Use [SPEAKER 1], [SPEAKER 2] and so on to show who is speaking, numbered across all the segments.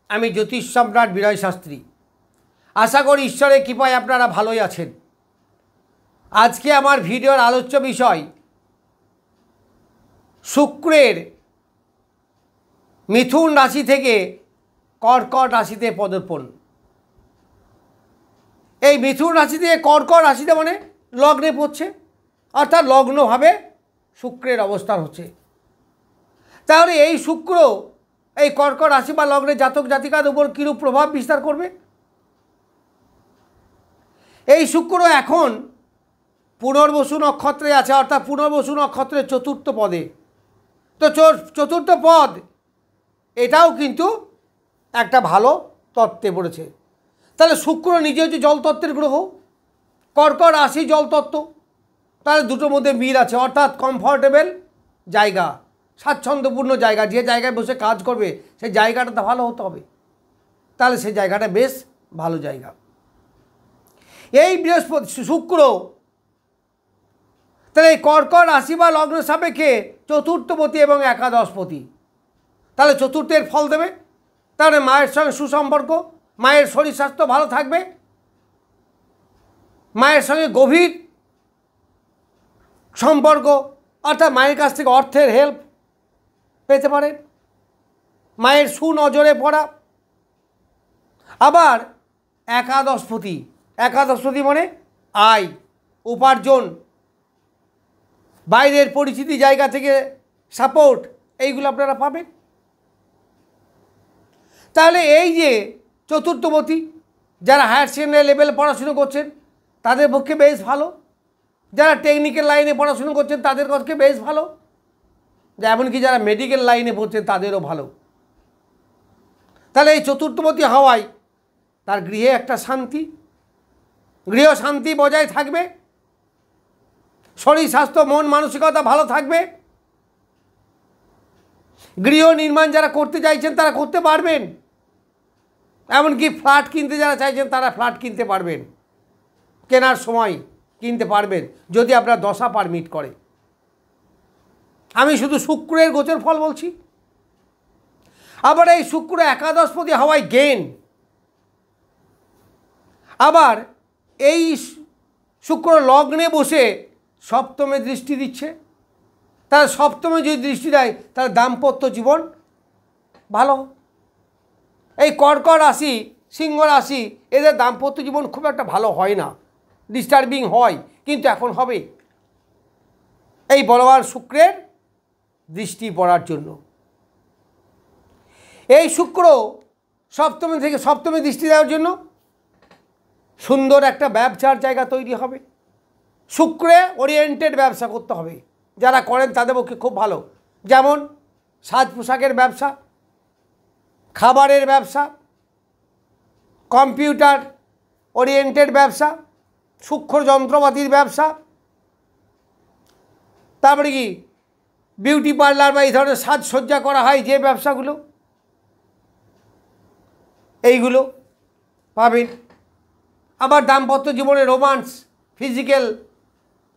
[SPEAKER 1] আমি জ্যোতিষ সম্রাট বিনয় শাস্ত্রী। আশা করি ঈশ্বরের কৃপায় আপনারা ভালোই আছেন। আজকে আমার ভিডিওর আলোচ্য বিষয় শুক্রের মিথুন রাশি থেকে কর্কট রাশিতে পদার্পণ। এই মিথুন রাশি থেকে কর্কট রাশিতে মানে লগ্নে পড়ছে, অর্থাৎ লগ্নভাবে শুক্রের অবস্থান হচ্ছে। তাহলে এই শুক্র এই কর্কট রাশি বা লগ্নে জাতক জাতিকার উপর কীরূপ প্রভাব বিস্তার করবে? এই শুক্র এখন পুনর্বসু নক্ষত্রে আছে, অর্থাৎ পুনর্বসু নক্ষত্রের চতুর্থ পদে। তো চতুর্থ পদ এটাও কিন্তু একটা ভালো তত্ত্বে পড়েছে। তাহলে শুক্র নিজে হচ্ছে জলতত্ত্বের গ্রহ, কর্কট রাশি জলতত্ত্ব, তাহলে দুটোর মধ্যে মিল আছে, অর্থাৎ কমফর্টেবল জায়গা, স্বাচ্ছন্দ্যপূর্ণ জায়গা, যে জায়গায় বসে কাজ করবে সেই জায়গাটা তো ভালো হতে হবে। তাহলে সেই জায়গাটা বেশ ভালো জায়গা। এই বৃহস্পতি শুক্র তাহলে এই কর্কট রাশি বা লগ্ন সাপেক্ষে চতুর্থপতি এবং একাদশপতি, তাহলে চতুর্থের ফল দেবে। তাহলে মায়ের সঙ্গে সুসম্পর্ক, মায়ের শরীর স্বাস্থ্য ভালো থাকবে, মায়ের সঙ্গে গভীর সম্পর্ক, অর্থাৎ মায়ের কাছ থেকে অর্থের হেল্প পেতে পারেন, মায়ের সুনজরে পড়া। আবার একাদশপতি মানে আয়, উপার্জন, বাইরের পরিচিতি জায়গা থেকে সাপোর্ট, এইগুলো আপনারা পাবেন। তাহলে এই যে চতুর্থপতি, যারা হায়ার সেকেন্ডারি লেভেলে পড়াশুনো করছেন তাদের পক্ষে বেশ ভালো, যারা টেকনিক্যাল লাইনে পড়াশুনো করছেন তাদের পক্ষে বেশ ভালো, এমনকি যারা মেডিকেল লাইনে পড়ছেন তাদেরও ভালো। তাহলে এই চতুর্থপতি হওয়ায় তার গৃহে একটা শান্তি, গৃহ শান্তি বজায় থাকবে, শরীর স্বাস্থ্য মন মানসিকতা ভালো থাকবে। গৃহ নির্মাণ যারা করতে চাইছেন তারা করতে পারবেন, এমনকি ফ্ল্যাট কিনতে যারা চাইছেন তারা ফ্ল্যাট কিনতে পারবেন, কেনার সময় কিনতে পারবেন যদি আপনার দশা পারমিট করে। আমি শুধু শুক্রের গোচর ফল বলছি। আবার এই শুক্র একাদশপতি হওয়ায় গেন। আবার এই শুক্র লগ্নে বসে সপ্তমে দৃষ্টি দিচ্ছে, তাহলে সপ্তমে যদি দৃষ্টি দেয় তাহলে দাম্পত্য জীবন ভালো। এই কর্কট রাশি, সিংহ রাশি, এদের দাম্পত্য জীবন খুব একটা ভালো হয় না, ডিস্টার্বিং হয়, কিন্তু এখন হবে এই বলবান শুক্রের দৃষ্টি পড়ার জন্য। এই শুক্র সপ্তমে দৃষ্টি দেওয়ার জন্য সুন্দর একটা ব্যবসার জায়গা তৈরি হবে। শুক্রে ওরিয়েন্টেড ব্যবসা করতে হবে, যারা করেন তাদের পক্ষে খুব ভালো, যেমন সাজ পোশাকের ব্যবসা, খাবারের ব্যবসা, কম্পিউটার ওরিয়েন্টেড ব্যবসা, সূক্ষ্ম যন্ত্রপাতির ব্যবসা, তারপরে কি বিউটি পার্লার বা এই ধরনের সাজসজ্জা করা হয় যে ব্যবসাগুলো, এইগুলো পাবেন। আবার দাম্পত্য জীবনে romance,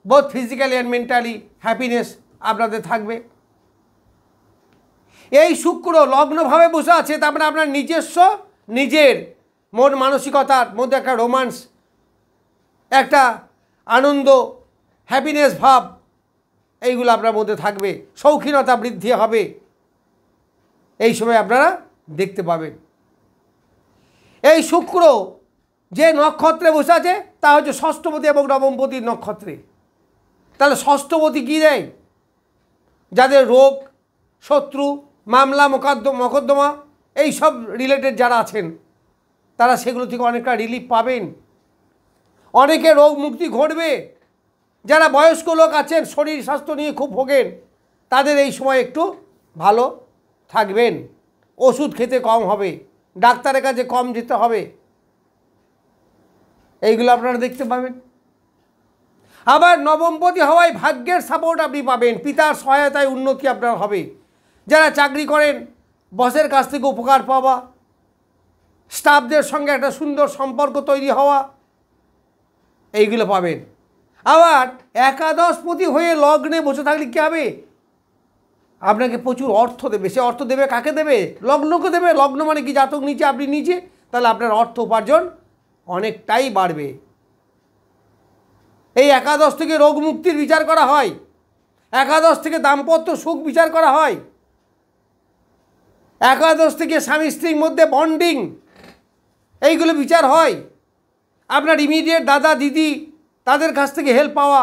[SPEAKER 1] both physically and mentally happiness আপনাদের থাকবে। এই শুক্র লগ্নভাবে বসে আছে, তারপরে আপনার নিজের মন মানসিকতার মধ্যে একটা রোমান্স, একটা আনন্দ, হ্যাপিনেস ভাব, এইগুলো আপনার মধ্যে থাকবে, শৌখিনতা বৃদ্ধি হবে, এই সময় আপনারা দেখতে পাবেন। এই শুক্র যে নক্ষত্রে বসে আছে তা হচ্ছে ষষ্ঠপতি এবং নবমপতির নক্ষত্রে। তাহলে ষষ্ঠপতি কী দেয়? যাদের রোগ, শত্রু, মামলা মোকদ্দমা এই সব রিলেটেড যারা আছেন তারা সেগুলো থেকে অনেকটা রিলিফ পাবেন, অনেকে রোগ মুক্তি ঘটবে। যারা বয়স্ক লোক আছেন, শরীর স্বাস্থ্য নিয়ে খুব ভোগেন, তাদের এই সময় একটু ভালো থাকবেন, ওষুধ খেতে কম হবে, ডাক্তারের কাছে কম যেতে হবে, এইগুলো আপনারা দেখতে পাবেন। আবার নবমপতি হওয়ায় ভাগ্যের সাপোর্ট আপনি পাবেন, পিতার সহায়তায় উন্নতি আপনার হবে। যারা চাকরি করেন বসের কাছ থেকে উপকার পাওয়া, স্টাফদের সঙ্গে একটা সুন্দর সম্পর্ক তৈরি হওয়া, এইগুলো পাবেন। আবার একাদশপতি হয়ে লগ্নে বসে থাকলে কী হবে? আপনাকে প্রচুর অর্থ দেবে। সে অর্থ দেবে কাকে দেবে? লগ্নকে দেবে। লগ্ন মানে কি? জাতক নিচে, আপনি নিচে, তাহলে আপনার অর্থ উপার্জন অনেকটাই বাড়বে। এই একাদশ থেকে রোগ মুক্তির বিচার করা হয়, একাদশ থেকে দাম্পত্য সুখ বিচার করা হয়, একাদশ থেকে স্বামী স্ত্রীর মধ্যে বন্ডিং, এইগুলো বিচার হয়। আপনার ইমিডিয়েট দাদা দিদি তাদের কাছ থেকে হেল্প পাওয়া,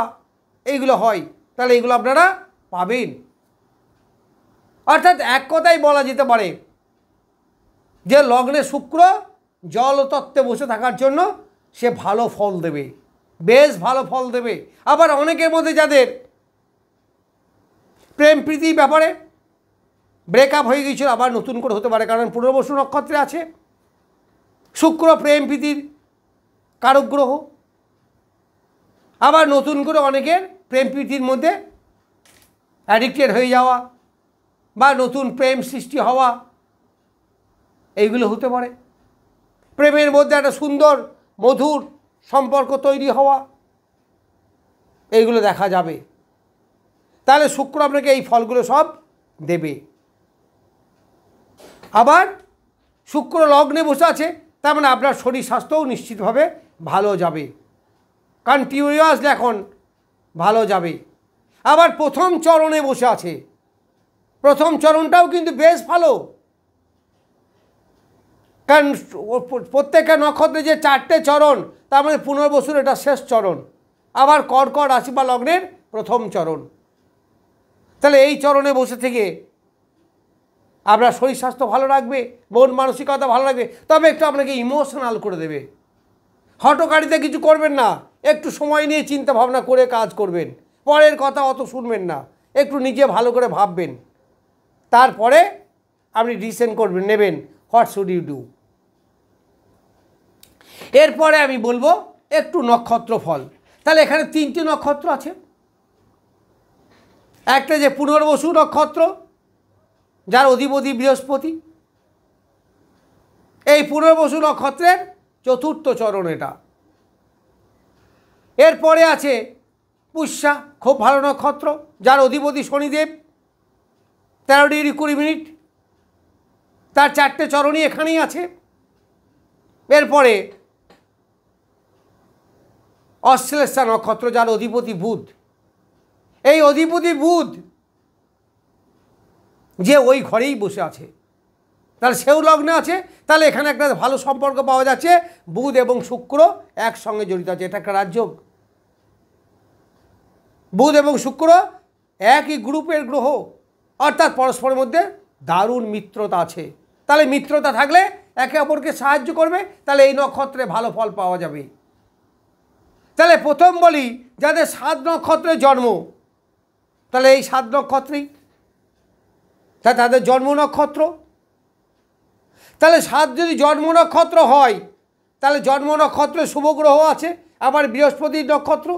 [SPEAKER 1] এইগুলো হয়। তাহলে এইগুলো আপনারা পাবেন। অর্থাৎ এক কথাই বলা যেতে পারে যে লগ্নে শুক্র জলতত্ত্বে বসে থাকার জন্য সে ভালো ফল দেবে, বেশ ভালো ফল দেবে। আবার অনেকের মধ্যে যাদের প্রেম প্রীতি ব্যাপারে ব্রেকআপ হয়ে গিয়েছিল, আবার নতুন করে হতে পারে, কারণ পুনর্বসু নক্ষত্রে আছে শুক্র, প্রেম প্রীতির কারক গ্রহ। আবার নতুন করে অনেকের প্রেম প্রীতির মধ্যে অ্যাডিক্টেড হয়ে যাওয়া বা নতুন প্রেম সৃষ্টি হওয়া, এইগুলো হতে পারে। প্রেমের মধ্যে একটা সুন্দর মধুর সম্পর্ক তৈরি হওয়া, এইগুলো দেখা যাবে। তাহলে শুক্র আপনাকে এই ফলগুলো সব দেবে। আবার শুক্র লগ্নে বসে আছে, তার মানে আপনার শরীর স্বাস্থ্যও নিশ্চিতভাবে ভালো যাবে, কন্টিনিউয়াসলি এখন ভালো যাবে। আবার প্রথম চরণে বসে আছে, প্রথম চরণটাও কিন্তু বেশ ভালো, কারণ প্রত্যেকটা নক্ষত্রে যে 4টে চরণ, তার মানে পুনর্বসুর এটা শেষ চরণ। আবার কর্কট রাশি বা লগ্নের প্রথম চরণ। তাহলে এই চরণে বসে থেকে আপনার শরীর স্বাস্থ্য ভালো রাখবে, মন মানসিকতা ভালো রাখবে। তবে একটু আপনাকে ইমোশনাল করে দেবে। হঠকারিতা কিছু করবেন না, একটু সময় নিয়ে চিন্তা ভাবনা করে কাজ করবেন। পরের কথা অত শুনবেন না, একটু নিজে ভালো করে ভাববেন, তারপরে আপনি ডিসিশন করবেন, নেবেন হোয়াট শুড ইউ ডু। এরপরে আমি বলবো একটু নক্ষত্র ফল। তাহলে এখানে 3টি নক্ষত্র আছে। একটা যে পুনর্বসু নক্ষত্র, যার অধিপতি বৃহস্পতি, এই পুনর্বসু নক্ষত্রের 4র্থ চরণ এটা। এরপরে আছে পুষ্যা, খুব ভালো নক্ষত্র, যার অধিপতি শনিদেব, 13 ডিগ্রি 20 মিনিট, তার 4টে চরণই এখানেই আছে। এরপরে অশ্লেষা নক্ষত্র, যার অধিপতি বুধ। এই অধিপতি বুধ যে ওই ঘরেই বসে আছে, তাহলে সেও লগ্নে আছে। তাহলে এখানে একটা ভালো সম্পর্ক পাওয়া যাচ্ছে, বুধ এবং শুক্র একসঙ্গে জড়িত আছে, এটা একটা রাজযোগ। বুধ এবং শুক্র একই গ্রুপের গ্রহ, অর্থাৎ পরস্পরের মধ্যে দারুণ মিত্রতা আছে। তাহলে মিত্রতা থাকলে একে অপরকে সাহায্য করবে, তাহলে এই নক্ষত্রে ভালো ফল পাওয়া যাবে। তাহলে প্রথম বলি যাদের 7 নক্ষত্রে জন্ম, তাহলে এই 7 নক্ষত্রেই তাদের জন্ম নক্ষত্র। তাহলে 7 যদি জন্ম নক্ষত্র হয়, তাহলে জন্ম নক্ষত্রে শুভ গ্রহ আছে, আবার বৃহস্পতির নক্ষত্র।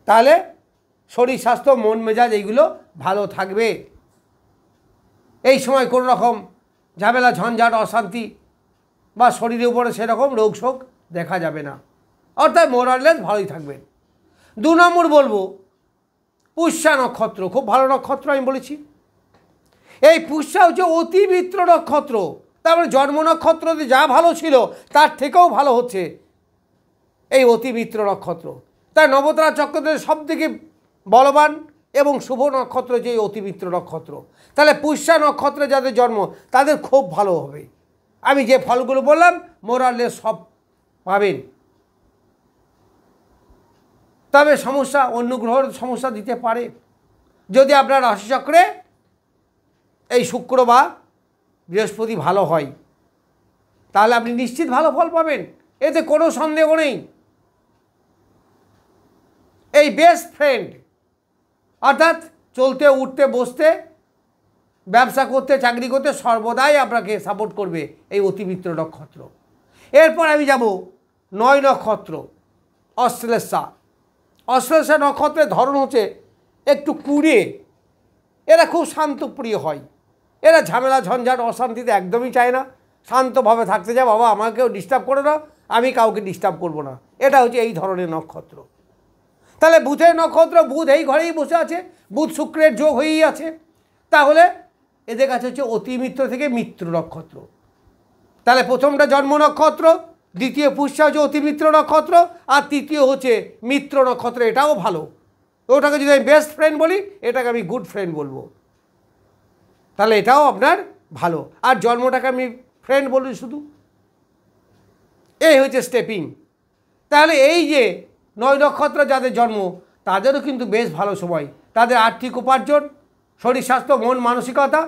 [SPEAKER 1] তাহলে শরীর স্বাস্থ্য মন মেজাজ এইগুলো ভালো থাকবে। এই সময় কোনো রকম ঝামেলা ঝঞ্ঝাট অশান্তি বা শরীরের উপরে সেরকম রোগ শোক দেখা যাবে না, অর্থাৎ মোরাললেস ভালোই থাকবেন। 2 নম্বর বলবো পুষ্যা নক্ষত্র, খুব ভালো নক্ষত্র আমি বলেছি। এই পুষ্যা হচ্ছে অতিমিত্র নক্ষত্র, তারপরে জন্ম নক্ষত্রতে যা ভালো ছিল তার থেকেও ভালো হচ্ছে এই অতিমিত্র নক্ষত্র। তাই নবতারা চক্রদের সবথেকে বলবান এবং শুভ নক্ষত্র যে অতিমিত্র নক্ষত্র। তাহলে পুষ্যা নক্ষত্রে যাদের জন্ম তাদের খুব ভালো হবে। আমি যে ফলগুলো বললাম মোরাললেস সব পাবেন। তবে সমস্যা অন্য গ্রহের সমস্যা দিতে পারে। যদি আপনার রাশিচক্রে এই শুক্র বা বৃহস্পতি ভালো হয়, তাহলে আপনি নিশ্চিত ভালো ফল পাবেন, এতে কোনো সন্দেহ নেই। এই বেস্ট ফ্রেন্ড, অর্থাৎ চলতে উঠতে বসতে ব্যবসা করতে চাকরি করতে সর্বদাই আপনাকে সাপোর্ট করবে এই অতিমিত্র নক্ষত্র। এরপর আমি যাব 9 নক্ষত্র অশ্লেষা। অশ্লেষা নক্ষত্রের ধরন হচ্ছে একটু কুড়ে, এরা খুব শান্তপ্রিয় হয়, এরা ঝামেলা ঝঞ্ঝাট অশান্তিতে একদমই চায় না, শান্তভাবে থাকতে যায়, বাবা আমাকেও ডিস্টার্ব করো না, আমি কাউকে ডিস্টার্ব করব না, এটা হচ্ছে এই ধরনের নক্ষত্র। তাহলে বুধের নক্ষত্র, বুধ এই ঘরেই বসে আছে, বুধ শুক্রের যোগ হয়েই আছে, তাহলে এদের কাছে হচ্ছে অতিমিত্র থেকে মিত্র নক্ষত্র। তাহলে প্রথমটা জন্ম নক্ষত্র, দ্বিতীয় পুষ্যা হচ্ছে অতিমিত্র নক্ষত্র, আর তৃতীয় হচ্ছে মিত্র নক্ষত্র। এটাও ভালো, ওটাকে যদি আমি বেস্ট ফ্রেন্ড বলি, এটাকে আমি গুড ফ্রেন্ড বলবো। তাহলে এটাও আপনার ভালো, আর জন্মটাকে আমি ফ্রেন্ড বলি শুধু। এই হচ্ছে স্টেপিং। তাহলে এই যে 9 নক্ষত্র যাদের জন্ম, তাদেরও কিন্তু বেশ ভালো সময়। তাদের আর্থিক উপার্জন, শরীর স্বাস্থ্য, মন মানসিকতা,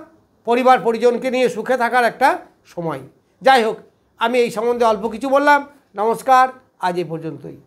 [SPEAKER 1] পরিবার পরিজনকে নিয়ে সুখে থাকার একটা সময়। যাই হোক, আমি এই সম্বন্ধে অল্প কিছু বললাম। নমস্কার, আজ এই পর্যন্তই।